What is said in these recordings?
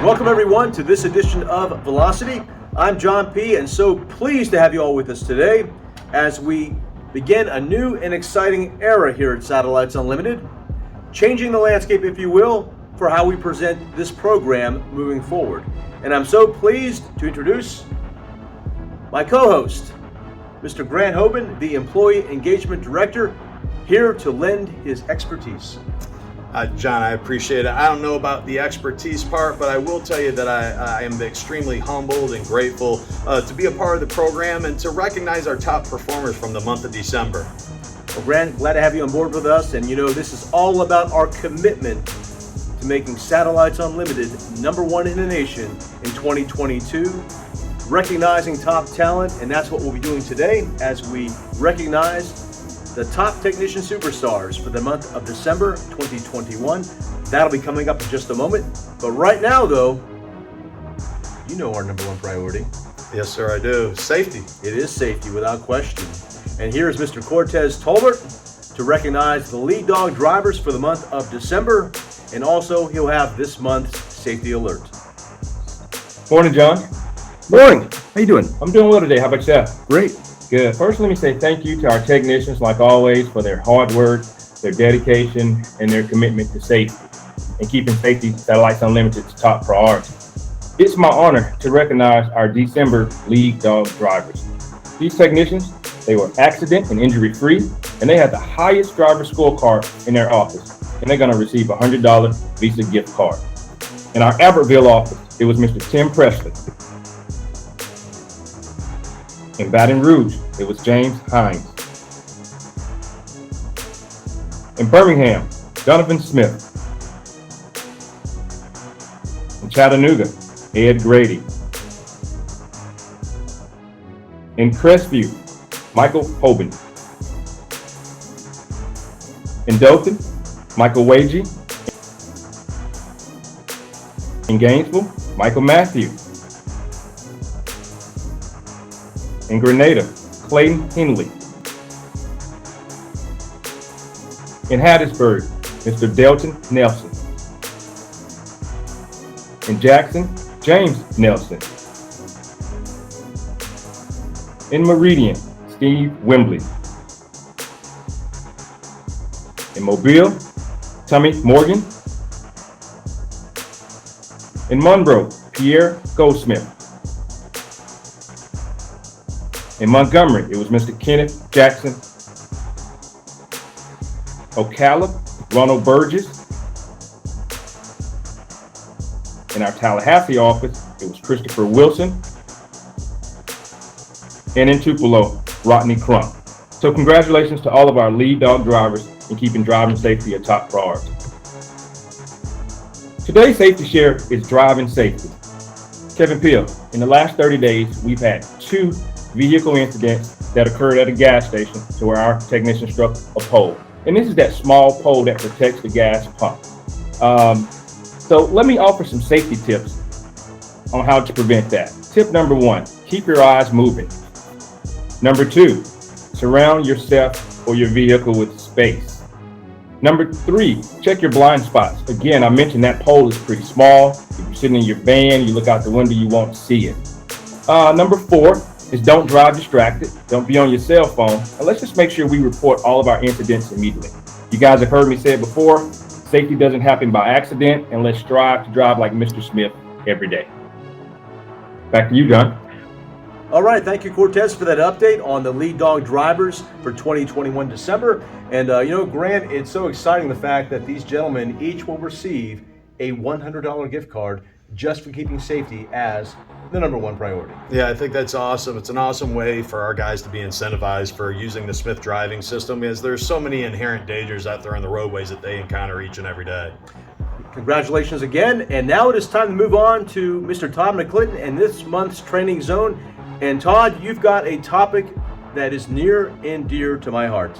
Welcome everyone to this edition of Velocity. I'm John P. and so pleased to have you all with us today as we begin a new and exciting era here at Satellites Unlimited, changing the landscape, if you will, for how we present this program moving forward. And I'm so pleased to introduce my co-host, Mr. Grant Hoban, the Employee Engagement Director, here to lend his expertise. John, I appreciate it. I don't know about the expertise part, but I will tell you that I am extremely humbled and grateful to be a part of the program and to recognize our top performers from the month of December. Well, Grant, glad to have you on board with us. And you know, this is all about our commitment to making Satellites Unlimited #1 in the nation in 2022, recognizing top talent. And that's what we'll be doing today as we recognize the top technician superstars for the month of December 2021. That'll be coming up in just a moment. But right now, though, you know our #1 priority. Yes, sir, I do. Safety. It is safety, without question. And here is Mr. Cortez Tolbert to recognize the lead dog drivers for the month of December. And also, he'll have this month's safety alert. Morning, John. Morning. How you doing? I'm doing well today. How about yourself? Great. Good. First, let me say thank you to our technicians, like always, for their hard work, their dedication, and their commitment to safety and keeping safety Satellites Unlimited's top priority. It's my honor to recognize our December lead dog drivers. These technicians, they were accident and injury-free, and they had the highest driver scorecard in their office, and they're going to receive a $100 Visa gift card. In our Albertville office, it was Mr. Tim Presley. In Baton Rouge, it was James Hines. In Birmingham, Donovan Smith. In Chattanooga, Ed Grady. In Crestview, Michael Hoban. In Dothan, Michael Wagey. In Gainesville, Michael Matthew. In Grenada, Clayton Henley. In Hattiesburg, Mr. Delton Nelson. In Jackson, James Nelson. In Meridian, Steve Wembley. In Mobile, Tommy Morgan. In Monroe, Pierre Goldsmith. In Montgomery, it was Mr. Kenneth Jackson. Ocala, Ronald Burgess. In our Tallahassee office, it was Christopher Wilson. And in Tupelo, Rodney Crump. So congratulations to all of our lead dog drivers in keeping driving safety a top priority. Today's safety share is driving safety. Kevin Peel, in the last 30 days, we've had 2 vehicle incidents that occurred at a gas station to where our technician struck a pole. And this is that small pole that protects the gas pump. So let me offer some safety tips on how to prevent that. Tip number 1, keep your eyes moving. Number 2, surround yourself or your vehicle with space. Number 3, check your blind spots. Again, I mentioned that pole is pretty small. If you're sitting in your van, you look out the window, you won't see it. Number 4 is don't drive distracted. Don't be on your cell phone. And let's just make sure we report all of our incidents immediately. You guys have heard me say it before, safety doesn't happen by accident, and let's strive to drive like Mr. Smith every day. Back to you, John. All right, thank you, Cortez, for that update on the lead dog drivers for 2021 December. And Grant, it's so exciting the fact that these gentlemen each will receive a $100 gift card just for keeping safety as the #1 priority. Yeah, I think that's awesome. It's an awesome way for our guys to be incentivized for using the Smith driving system, because there's so many inherent dangers out there on the roadways that they encounter each and every day. Congratulations again. And now it is time to move on to Mr. Todd McClinton and this month's training zone. And Todd, you've got a topic that is near and dear to my heart.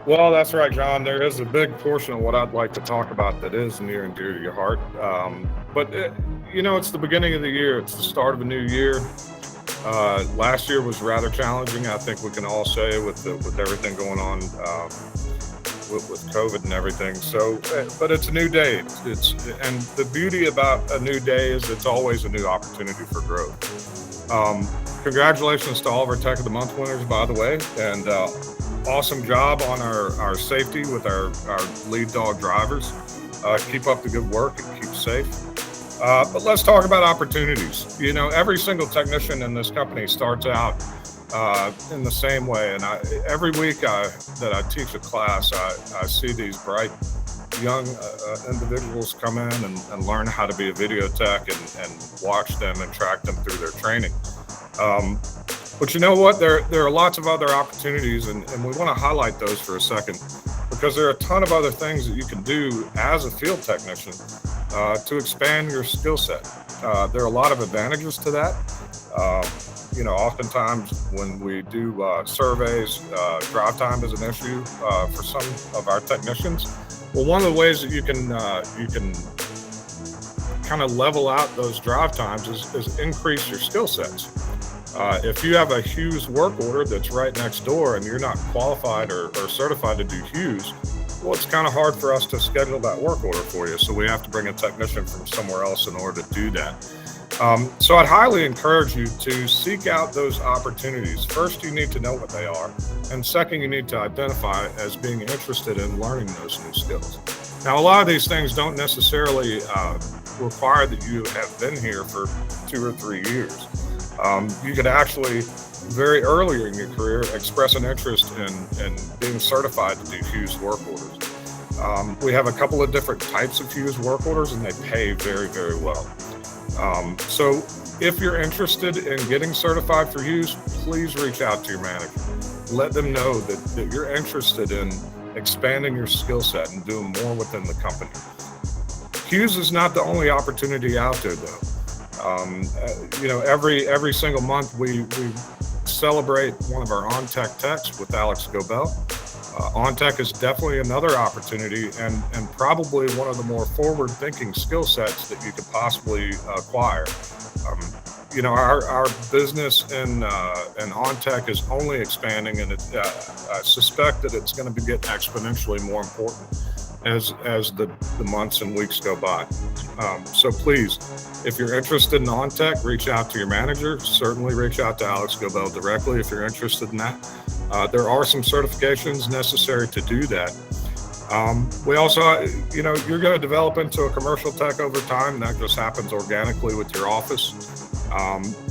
Well, that's right, John. There is a big portion of what I'd like to talk about that is near and dear to your heart. It's the beginning of the year. It's the start of a new year. Last year was rather challenging, I think we can all say, with everything going on with COVID and everything. So, but it's a new day. And the beauty about a new day is it's always a new opportunity for growth. Congratulations to all of our Tech of the Month winners, by the way, and awesome job on our safety with our lead dog drivers. Keep up the good work and keep safe. But let's talk about opportunities. You know, every single technician in this company starts out in the same way. And every week that I teach a class, I see these bright young individuals come in and learn how to be a video tech and watch them and track them through their training. But you know what? There are lots of other opportunities, and we want to highlight those for a second, because there are a ton of other things that you can do as a field technician to expand your skill set. There are a lot of advantages to that. You know, oftentimes when we do surveys, drive time is an issue for some of our technicians. Well, one of the ways that you can kind of level out those drive times is increase your skill sets. If you have a Hughes work order that's right next door and you're not qualified or certified to do Hughes, well, it's kind of hard for us to schedule that work order for you. So we have to bring a technician from somewhere else in order to do that. So I'd highly encourage you to seek out those opportunities. First, you need to know what they are. And second, you need to identify as being interested in learning those new skills. Now, a lot of these things don't necessarily require that you have been here for 2 or 3 years. You could actually, very early in your career, express an interest in being certified to do Hughes work orders. We have a couple of different types of Hughes work orders, and they pay very, very well. So if you're interested in getting certified for Hughes, please reach out to your manager. Let them know that you're interested in expanding your skill set and doing more within the company. Hughes is not the only opportunity out there, though. You know, every single month we celebrate one of our on-tech techs with Alex Gobel. On-tech is definitely another opportunity and probably one of the more forward-thinking skill sets that you could possibly acquire. You know, our business in on-tech is only expanding, and I suspect that it's going to get exponentially more important as the months and weeks go by. So please, if you're interested in on-tech, reach out to your manager. Certainly reach out to Alex Gobel directly if you're interested in that. There are some certifications necessary to do that. We also, you know, you're going to develop into a commercial tech over time. That just happens organically with your office.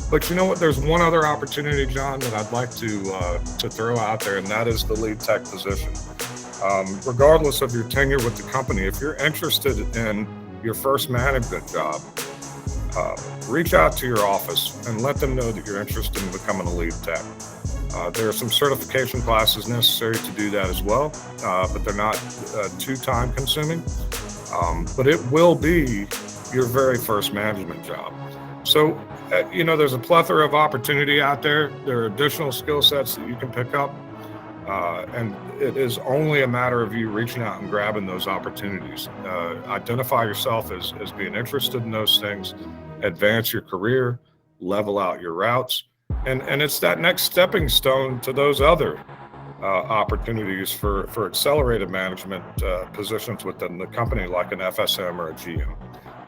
But you know what? There's one other opportunity, John, that I'd like to throw out there, and that is the lead tech position. Regardless of your tenure with the company, if you're interested in your first management job, reach out to your office and let them know that you're interested in becoming a lead tech. There are some certification classes necessary to do that as well, but they're not too time consuming. But it will be your very first management job. So, you know, there's a plethora of opportunity out there. There are additional skill sets that you can pick up. And it is only a matter of you reaching out and grabbing those opportunities. Identify yourself as being interested in those things, advance your career, level out your routes. And it's that next stepping stone to those other opportunities for accelerated management positions within the company, like an FSM or a GM.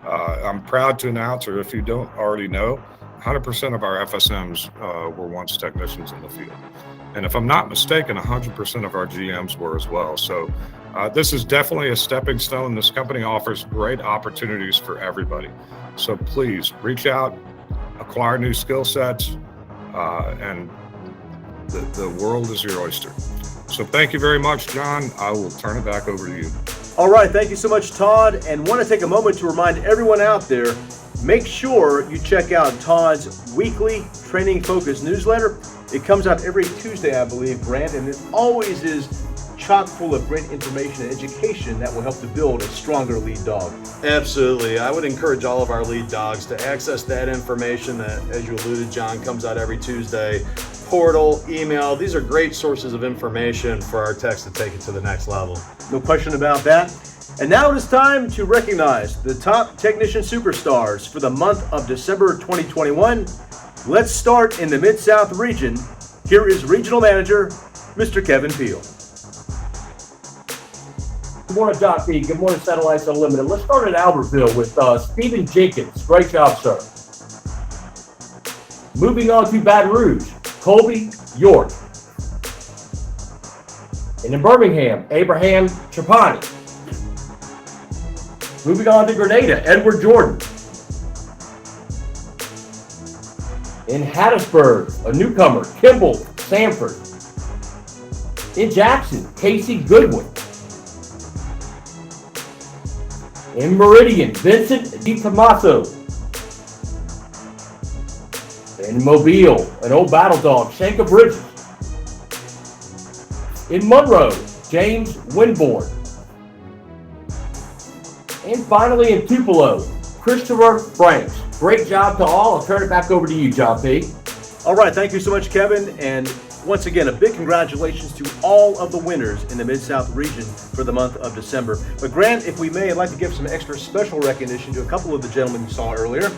I'm proud to announce, or if you don't already know, 100% of our FSMs were once technicians in the field. And if I'm not mistaken, 100% of our GMs were as well. So this is definitely a stepping stone. This company offers great opportunities for everybody. So please reach out, acquire new skill sets, and the world is your oyster. So thank you very much, John. I will turn it back over to you. All right, thank you so much, Todd. And want to take a moment to remind everyone out there, make sure you check out Todd's weekly training focused newsletter. It comes out every Tuesday, I believe, Grant, and it always is chock full of great information and education that will help to build a stronger lead dog. Absolutely. I would encourage all of our lead dogs to access that information that, as you alluded, John, comes out every Tuesday. Portal, email, these are great sources of information for our techs to take it to the next level. No question about that. And now it is time to recognize the top technician superstars for the month of December 2021. Let's start in the Mid-South region. Here is Regional Manager, Mr. Kevin Peel. Good morning, John P. Good morning, Satellites Unlimited. Let's start in Albertville with Stephen Jenkins. Great job, sir. Moving on to Baton Rouge, Colby York. And in Birmingham, Abraham Trapani. Moving on to Grenada, Edward Jordan. In Hattiesburg, a newcomer, Kimball Sanford. In Jackson, Casey Goodwin. In Meridian, Vincent DiTomaso. In Mobile, an old battle dog, Shanka Bridges. In Monroe, James Winborn. And finally in Tupelo, Christopher Franks. Great job to all. I'll turn it back over to you, John P. All right, thank you so much, Kevin. And once again, a big congratulations to all of the winners in the Mid-South region for the month of December. But Grant, if we may, I'd like to give some extra special recognition to a couple of the gentlemen you saw earlier.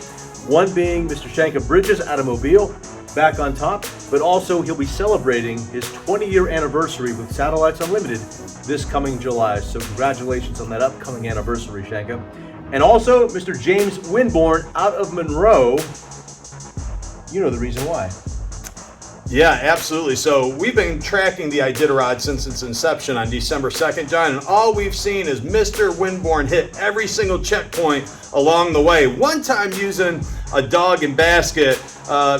One being Mr. Shanka Bridges out of Mobile, back on top, but also he'll be celebrating his 20-year anniversary with Satellites Unlimited this coming July. So congratulations on that upcoming anniversary, Shanka. And also Mr. James Winborn out of Monroe. You know the reason why. Yeah, absolutely. So we've been tracking the Iditarod since its inception on December 2nd, John, and all we've seen is Mr. Winborn hit every single checkpoint along the way, one time using a dog and basket.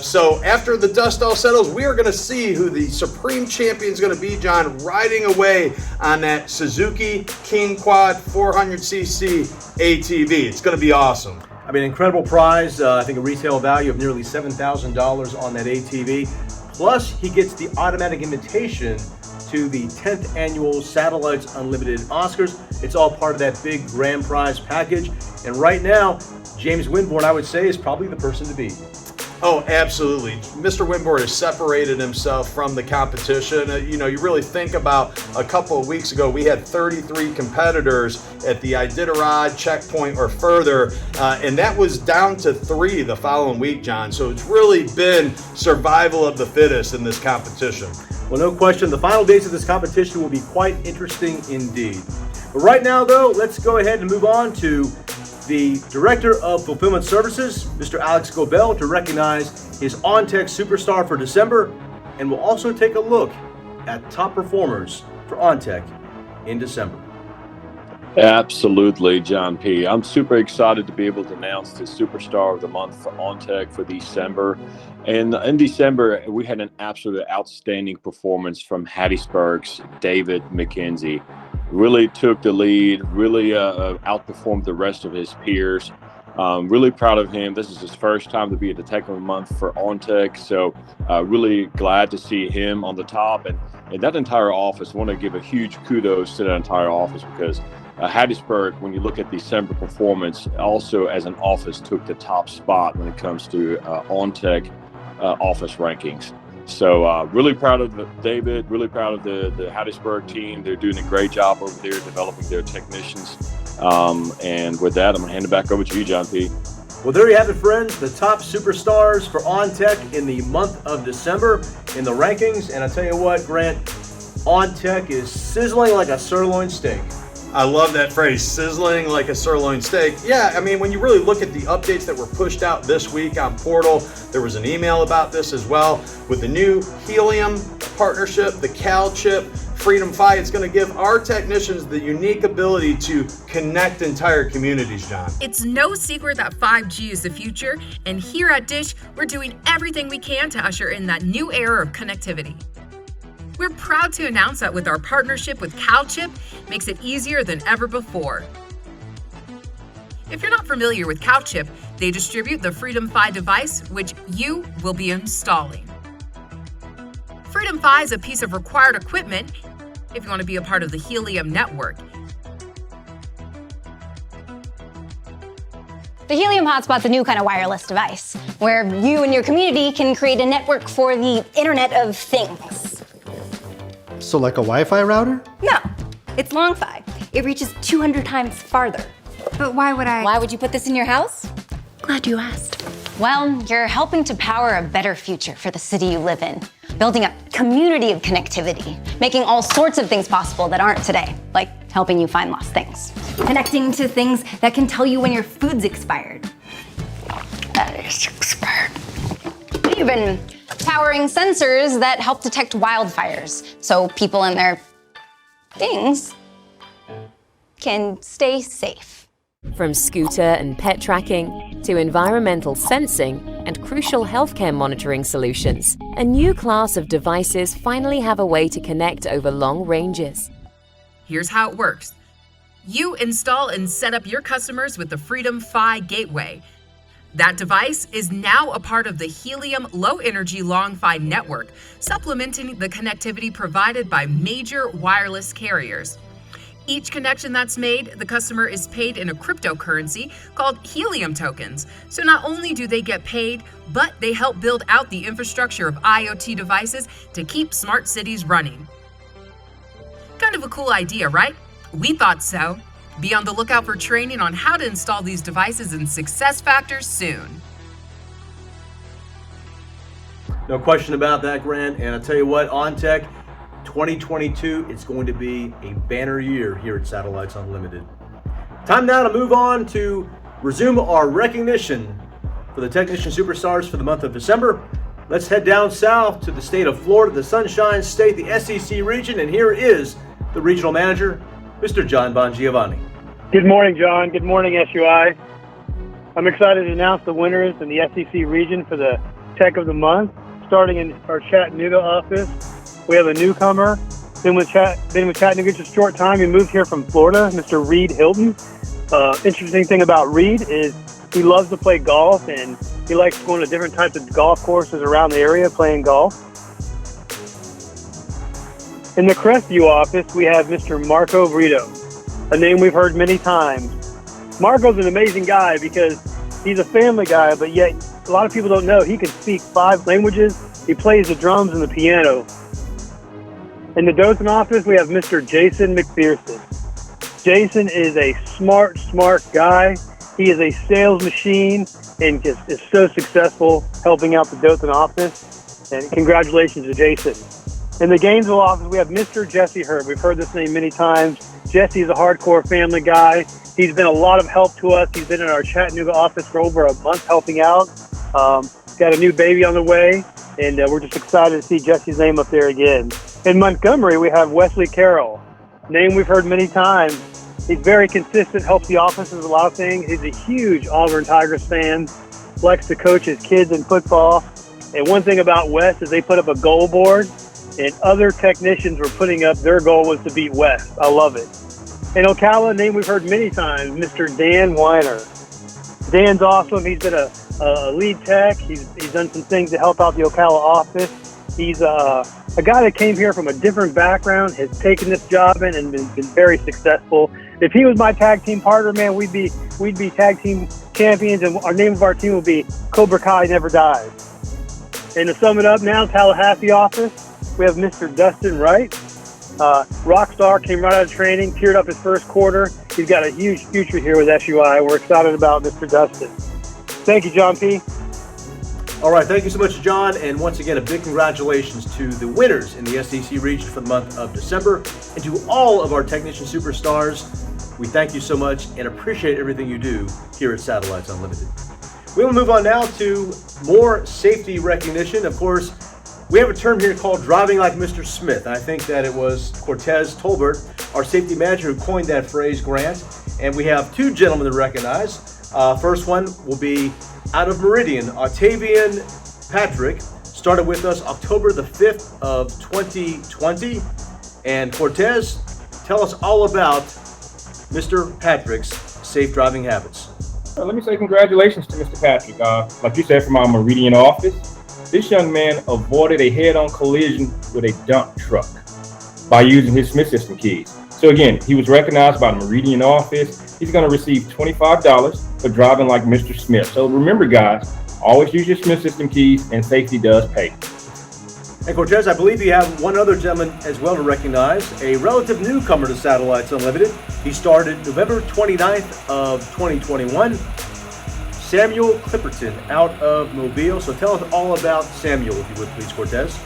So after the dust all settles, we are going to see who the supreme champion is going to be, John, riding away on that Suzuki King Quad 400cc ATV. It's going to be awesome. I mean, incredible prize. I think a retail value of nearly $7,000 on that ATV. Plus, he gets the automatic invitation to the 10th annual Satellites Unlimited Oscars. It's all part of that big grand prize package. And right now, James Winborn, I would say, is probably the person to beat. Oh, absolutely. Mr. Winborn has separated himself from the competition. You really think about a couple of weeks ago, we had 33 competitors at the Iditarod checkpoint or further, and that was down to 3 the following week, John. So it's really been survival of the fittest in this competition. Well, no question, the final days of this competition will be quite interesting indeed. But right now, though, let's go ahead and move on to the Director of Fulfillment Services, Mr. Alex Gobel, to recognize his OnTech Superstar for December, and we'll also take a look at top performers for OnTech in December. Absolutely, John P. I'm super excited to be able to announce the Superstar of the Month for OnTech for December. And in December, we had an absolutely outstanding performance from Hattiesburg's David McKenzie. Really took the lead, really outperformed the rest of his peers. Really proud of him. This is his first time to be a Detective of the Month for OnTech, so really glad to see him on the top. And that entire office, I want to give a huge kudos to that entire office because Hattiesburg, when you look at December performance, also as an office took the top spot when it comes to OnTech office rankings. So really proud of David, really proud of the Hattiesburg team. They're doing a great job over there developing their technicians. And with that, I'm going to hand it back over to you, John P. Well, there you have it, friends. The top superstars for OnTech in the month of December in the rankings. And I tell you what, Grant, OnTech is sizzling like a sirloin steak. I love that phrase, sizzling like a sirloin steak. Yeah, I mean, when you really look at the updates that were pushed out this week on Portal, there was an email about this as well. With the new Helium partnership, the Cal chip, Freedom Fi, it's going to give our technicians the unique ability to connect entire communities, John. It's no secret that 5G is the future, and here at Dish, we're doing everything we can to usher in that new era of connectivity. We're proud to announce that with our partnership with CalChip, makes it easier than ever before. If you're not familiar with CalChip, they distribute the Freedom Fi device, which you will be installing. Freedom Fi is a piece of required equipment if you want to be a part of the Helium network. The Helium Hotspot's a new kind of wireless device, where you and your community can create a network for the Internet of Things. So like a Wi-Fi router? No, it's Long-Fi. It reaches 200 times farther. But why would you put this in your house? Glad you asked. Well, you're helping to power a better future for the city you live in, building a community of connectivity, making all sorts of things possible that aren't today, like helping you find lost things. Connecting to things that can tell you when your food's expired. That is expired. Even powering sensors that help detect wildfires, so people and their things can stay safe. From scooter and pet tracking to environmental sensing and crucial healthcare monitoring solutions, a new class of devices finally have a way to connect over long ranges. Here's how it works. You install and set up your customers with the Freedom Fi Gateway. That device is now a part of the Helium Low Energy Long Fi network, supplementing the connectivity provided by major wireless carriers. Each connection that's made, the customer is paid in a cryptocurrency called Helium tokens. So not only do they get paid, but they help build out the infrastructure of IoT devices to keep smart cities running. Kind of a cool idea, right? We thought so. Be on the lookout for training on how to install these devices in SuccessFactors soon. No question about that, Grant. And I'll tell you what, OnTech 2022, it's going to be a banner year here at Satellites Unlimited. Time now to move on to resume our recognition for the Technician Superstars for the month of December. Let's head down south to the state of Florida, the Sunshine State, the SEC region, and here is the regional manager, Mr. John Bongiovanni. Good morning, John. Good morning, SUI. I'm excited to announce the winners in the SEC region for the Tech of the Month. Starting in our Chattanooga office, we have a newcomer. Been with Chattanooga just a short time. He moved here from Florida, Mr. Reed Hilton. Interesting thing about Reed is he loves to play golf, and he likes going to different types of golf courses around the area playing golf. In the Crestview office, we have Mr. Marco Brito, a name we've heard many times. Marco's an amazing guy because he's a family guy, but yet a lot of people don't know he can speak 5 languages. He plays the drums and the piano. In the Dothan office, we have Mr. Jason McPherson. Jason is a smart guy. He is a sales machine and just is so successful helping out the Dothan office. And congratulations to Jason. In the Gainesville office, we have Mr. Jesse Herb. We've heard this name many times. Jesse is a hardcore family guy. He's been a lot of help to us. He's been in our Chattanooga office for over a month helping out. Got a new baby on the way, and we're just excited to see Jesse's name up there again. In Montgomery, we have Wesley Carroll, name we've heard many times. He's very consistent, helps the office with a lot of things. He's a huge Auburn Tigers fan, likes to coach his kids in football. And one thing about Wes is they put up a goal board, and other technicians were putting up their goal was to beat Wes. I love it. In Ocala, name we've heard many times, Mr. Dan Weiner. Dan's awesome. He's been a lead tech. He's done some things to help out the Ocala office. He's a guy that came here from a different background, has taken this job in and been very successful. If he was my tag team partner, man, we'd be tag team champions, and our name of our team would be Cobra Kai Never Dies. And to sum it up now, Tallahassee office, we have Mr. Dustin Wright. Rockstar, came right out of training, teared up his first quarter. He's got a huge future here with SUI. We're excited about Mr. Dustin. Thank you, John P. All right, thank you so much, John. And once again, a big congratulations to the winners in the SEC region for the month of December. And to all of our Technician Superstars, we thank you so much and appreciate everything you do here at Satellites Unlimited. We will move on now to more safety recognition. Of course, we have a term here called driving like Mr. Smith. I think that it was Cortez Tolbert, our safety manager, who coined that phrase, Grant. And we have 2 gentlemen to recognize. First one will be out of Meridian, Octavian Patrick, started with us October the 5th of 2020. And Cortez, tell us all about Mr. Patrick's safe driving habits. Let me say congratulations to Mr. Patrick. Like you said, from our Meridian office, this young man avoided a head-on collision with a dump truck by using his Smith System keys. So again, he was recognized by the Meridian office. He's going to receive $25 for driving like Mr. Smith. So remember, guys, always use your Smith System keys, and safety does pay. And Cortez, I believe you have one other gentleman as well to recognize, a relative newcomer to Satellites Unlimited. He started November 29th of 2021. Samuel Clipperton out of Mobile. So tell us all about Samuel, if you would please, Cortez.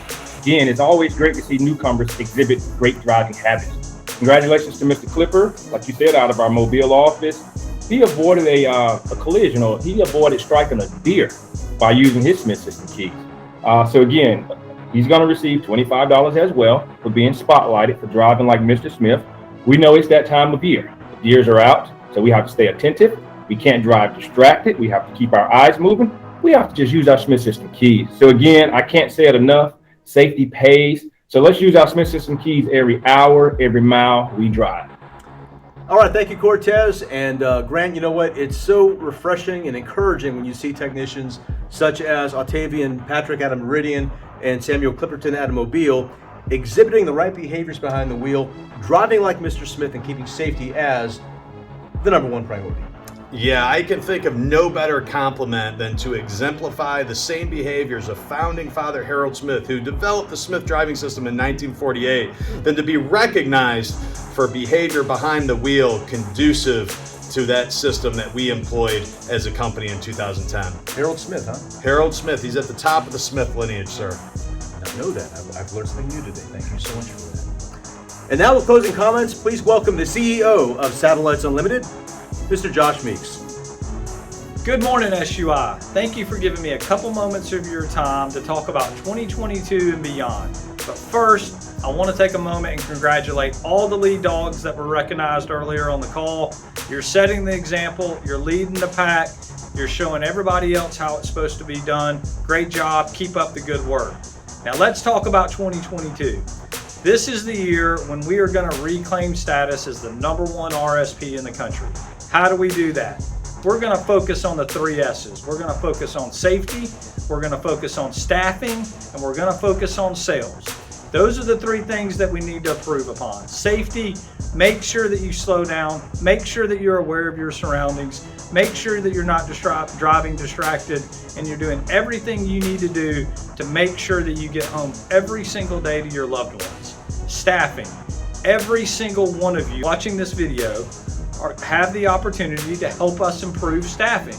Again, it's always great to see newcomers exhibit great driving habits. Congratulations to Mr. Clipper, like you said, out of our Mobile office. He avoided a collision, or he avoided striking a deer by using his Smith System keys. So again, he's going to receive $25 as well for being spotlighted for driving like Mr. Smith. We know it's that time of year. The deers are out, so we have to stay attentive. We can't drive distracted. We have to keep our eyes moving. We have to just use our Smith System keys. So again, I can't say it enough. Safety pays. So let's use our Smith System keys every hour, every mile we drive. All right, thank you, Cortez. And Grant, you know what? It's so refreshing and encouraging when you see technicians such as Octavian Patrick out of Meridian and Samuel Clipperton out of Mobile exhibiting the right behaviors behind the wheel, driving like Mr. Smith, and keeping safety as the number one priority. Yeah, I can think of no better compliment than to exemplify the same behaviors of founding father Harold Smith, who developed the Smith driving system in 1948, than to be recognized for behavior behind the wheel conducive to that system that we employed as a company in 2010. Harold Smith, huh? Harold Smith, he's at the top of the Smith lineage, sir. I know that. I've learned something new today. Thank you so much for that. And now with closing comments, please welcome the CEO of Satellites Unlimited, Mr. Josh Meeks. Good morning, SUI. Thank you for giving me a couple moments of your time to talk about 2022 and beyond. But first, I want to take a moment and congratulate all the lead dogs that were recognized earlier on the call. You're setting the example, you're leading the pack, you're showing everybody else how it's supposed to be done. Great job, keep up the good work. Now let's talk about 2022. This is the year when we are going to reclaim status as the #1 RSP in the country. How do we do that? We're going to focus on the 3 S's. We're going to focus on safety, we're going to focus on staffing, and we're going to focus on sales. Those are the 3 things that we need to improve upon. Safety, make sure that you slow down, make sure that you're aware of your surroundings, make sure that you're not driving distracted, and you're doing everything you need to do to make sure that you get home every single day to your loved ones. Staffing, every single one of you watching this video have the opportunity to help us improve staffing.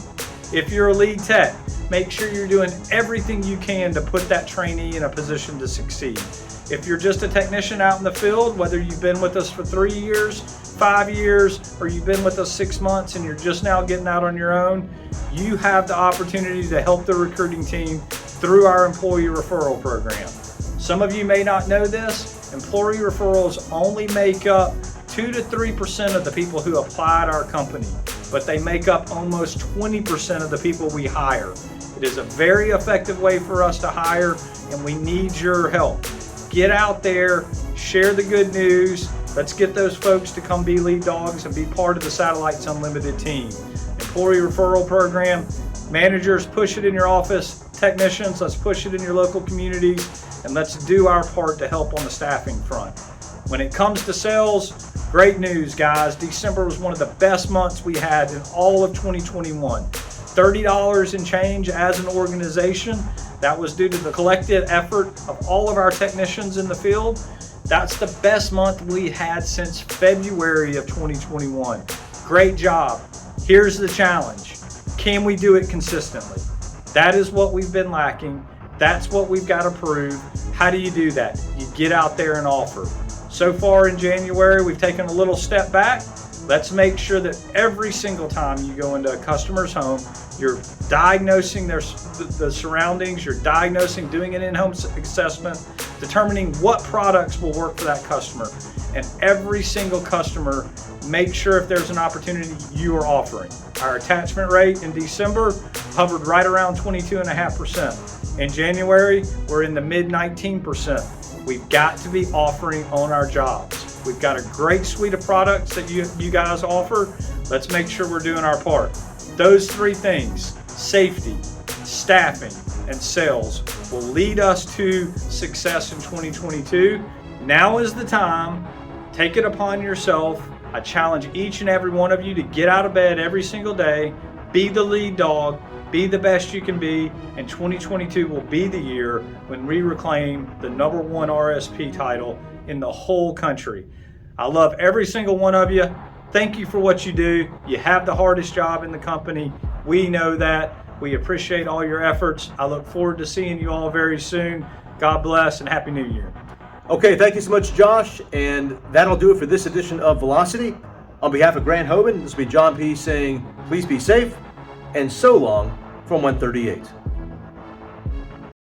If you're a lead tech, make sure you're doing everything you can to put that trainee in a position to succeed. If you're just a technician out in the field, whether you've been with us for 3 years, 5 years, or you've been with us 6 months and you're just now getting out on your own, you have the opportunity to help the recruiting team through our employee referral program. Some of you may not know this, employee referrals only make up 2 to 3% of the people who apply at our company, but they make up almost 20% of the people we hire. It is a very effective way for us to hire, and we need your help. Get out there, share the good news. Let's get those folks to come be lead dogs and be part of the Satellites Unlimited team. Employee referral program, managers, push it in your office. Technicians, let's push it in your local communities, and let's do our part to help on the staffing front. When it comes to sales, great news, guys. December was one of the best months we had in all of 2021. $30 and change as an organization. That was due to the collective effort of all of our technicians in the field. That's the best month we had since February of 2021. Great job. Here's the challenge. Can we do it consistently? That is what we've been lacking. That's what we've got to prove. How do you do that? You get out there and offer. So far in January, we've taken a little step back. Let's make sure that every single time you go into a customer's home, you're diagnosing the surroundings, you're diagnosing, doing an in-home assessment, determining what products will work for that customer. And every single customer, make sure if there's an opportunity you are offering. Our attachment rate in December hovered right around 22.5%. In January, we're in the mid 19%. We've got to be offering on our jobs. We've got a great suite of products that you guys offer. Let's make sure we're doing our part. Those 3 things, safety, staffing, and sales, will lead us to success in 2022. Now is the time. Take it upon yourself. I challenge each and every one of you to get out of bed every single day, be the lead dog, be the best you can be, and 2022 will be the year when we reclaim the #1 RSP title in the whole country. I love every single one of you. Thank you for what you do. You have the hardest job in the company. We know that. We appreciate all your efforts. I look forward to seeing you all very soon. God bless and Happy New Year. Okay, thank you so much, Josh. And that'll do it for this edition of Velocity. On behalf of Grant Hoban, this will be John P. saying, please be safe, and so long from 138.